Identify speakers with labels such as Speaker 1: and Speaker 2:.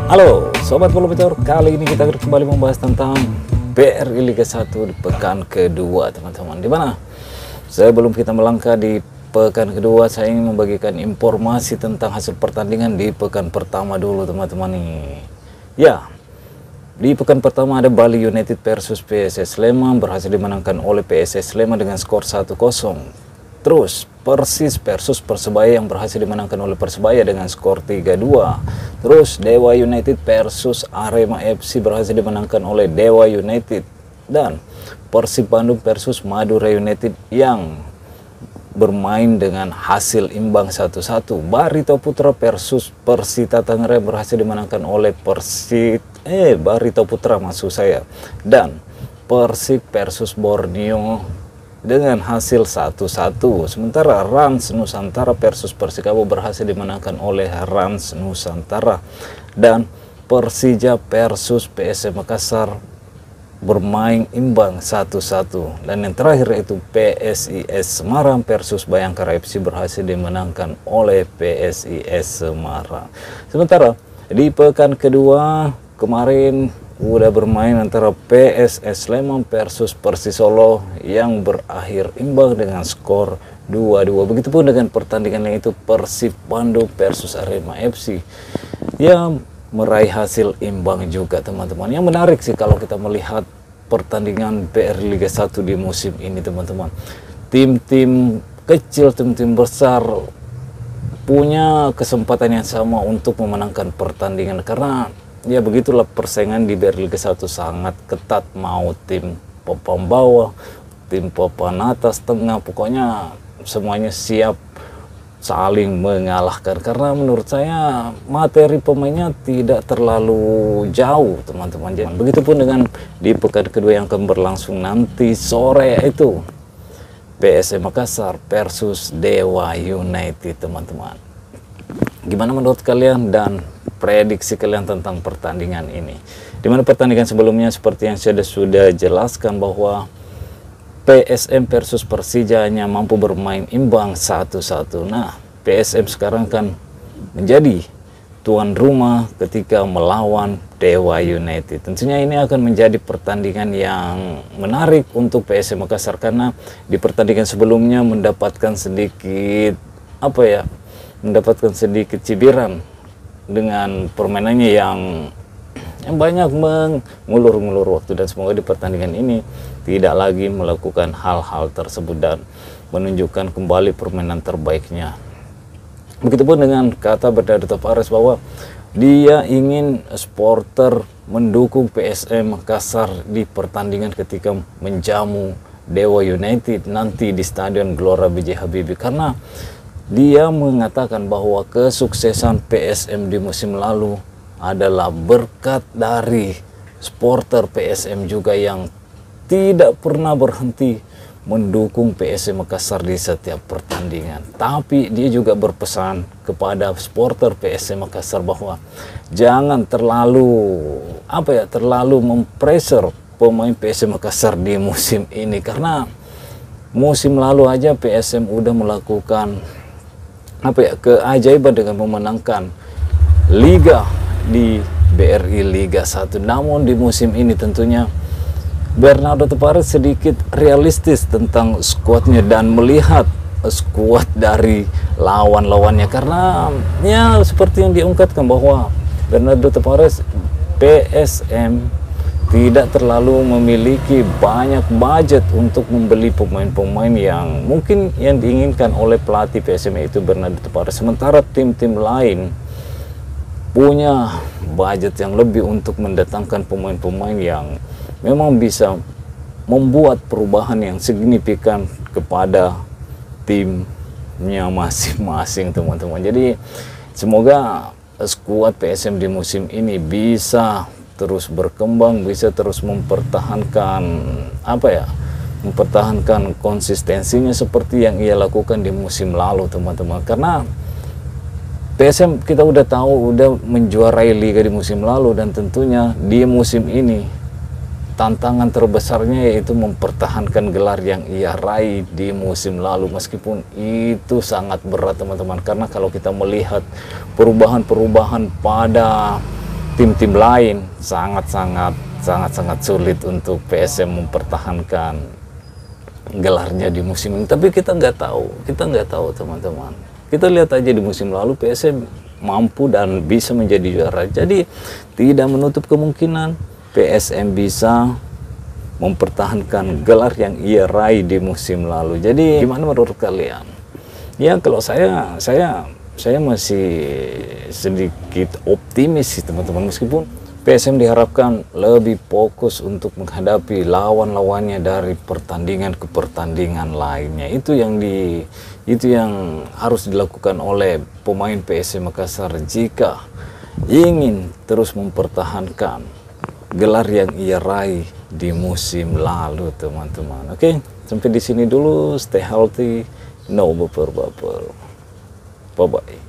Speaker 1: Halo Sobat Bola Pitor, kali ini kita kembali membahas tentang BRI Liga 1 di pekan kedua teman-teman. Dimana sebelum kita melangkah di pekan kedua, saya ingin membagikan informasi tentang hasil pertandingan di pekan pertama dulu teman-teman nih. Ya, di pekan pertama ada Bali United versus PSS Sleman, berhasil dimenangkan oleh PSS Sleman dengan skor 1-0. Terus Persis versus Persebaya yang berhasil dimenangkan oleh Persebaya dengan skor 3-2. Terus Dewa United versus Arema FC berhasil dimenangkan oleh Dewa United. Dan Persib Bandung versus Madura United yang bermain dengan hasil imbang 1-1. Barito Putra versus Persita Tangerang berhasil dimenangkan oleh Barito Putra maksud saya. Dan Persik versus Borneo dengan hasil 1-1. Sementara Rans Nusantara versus Persikabo berhasil dimenangkan oleh Rans Nusantara. Dan Persija versus PSM Makassar bermain imbang 1-1. Dan yang terakhir yaitu PSIS Semarang versus Bayangkara FC berhasil dimenangkan oleh PSIS Semarang. Sementara di pekan kedua kemarin udah bermain antara PSS Sleman versus Persis Solo yang berakhir imbang dengan skor 2-2. Begitupun dengan pertandingan yang itu Persib Bandung versus Arema FC yang meraih hasil imbang juga teman-teman. Yang menarik sih kalau kita melihat pertandingan BRI Liga 1 di musim ini teman-teman. Tim-tim kecil, tim-tim besar punya kesempatan yang sama untuk memenangkan pertandingan karena ya begitulah persaingan di BRI Liga 1 sangat ketat, mau tim papan bawah, tim papan atas, tengah, pokoknya semuanya siap saling mengalahkan karena menurut saya materi pemainnya tidak terlalu jauh teman-teman. Begitupun dengan di pekan kedua yang akan berlangsung nanti sore yaitu PSM Makassar versus Dewa United teman-teman. Gimana menurut kalian dan prediksi kalian tentang pertandingan ini? Dimana pertandingan sebelumnya seperti yang saya sudah jelaskan bahwa PSM versus Persija hanya mampu bermain imbang 1-1. Nah, PSM sekarang kan menjadi tuan rumah ketika melawan Dewa United. Tentunya ini akan menjadi pertandingan yang menarik untuk PSM Makassar karena di pertandingan sebelumnya mendapatkan sedikit mendapatkan sedikit cibiran dengan permainannya yang banyak mengulur-ngulur waktu, dan semoga di pertandingan ini tidak lagi melakukan hal-hal tersebut dan menunjukkan kembali permainan terbaiknya. Begitupun dengan kata Bernardo Tavares bahwa dia ingin supporter mendukung PSM Makassar di pertandingan ketika menjamu Dewa United nanti di Stadion Gelora B.J. Habibie karena dia mengatakan bahwa kesuksesan PSM di musim lalu adalah berkat dari supporter PSM juga yang tidak pernah berhenti mendukung PSM Makassar di setiap pertandingan. Tapi dia juga berpesan kepada supporter PSM Makassar bahwa jangan terlalu mempressure pemain PSM Makassar di musim ini karena musim lalu aja PSM udah melakukan keajaiban dengan memenangkan liga di BRI Liga 1. Namun di musim ini tentunya Bernardo Tavares sedikit realistis tentang skuadnya dan melihat skuad dari lawan-lawannya karena ya seperti yang diungkapkan bahwa Bernardo Tavares PSM tidak terlalu memiliki banyak budget untuk membeli pemain-pemain yang mungkin yang diinginkan oleh pelatih PSM yaitu Bernardo Tavares. Sementara tim-tim lain punya budget yang lebih untuk mendatangkan pemain-pemain yang memang bisa membuat perubahan yang signifikan kepada timnya masing-masing teman-teman. Jadi semoga skuad PSM di musim ini bisa terus berkembang, bisa terus mempertahankan mempertahankan konsistensinya seperti yang ia lakukan di musim lalu teman-teman. Karena PSM kita udah tahu udah menjuarai liga di musim lalu dan tentunya di musim ini tantangan terbesarnya yaitu mempertahankan gelar yang ia raih di musim lalu, meskipun itu sangat berat teman-teman. Karena kalau kita melihat perubahan-perubahan pada tim-tim lain sangat sulit untuk PSM mempertahankan gelarnya di musim ini. Tapi kita nggak tahu teman-teman. Kita lihat aja di musim lalu PSM mampu dan bisa menjadi juara. Jadi tidak menutup kemungkinan PSM bisa mempertahankan gelar yang ia raih di musim lalu. Jadi gimana menurut kalian? Ya kalau saya masih sedikit optimis sih teman-teman, meskipun PSM diharapkan lebih fokus untuk menghadapi lawan-lawannya dari pertandingan ke pertandingan lainnya. Itu yang harus dilakukan oleh pemain PSM Makassar jika ingin terus mempertahankan gelar yang ia raih di musim lalu, teman-teman. Oke, sampai di sini dulu. Stay healthy, no baper-baper. Bye-bye.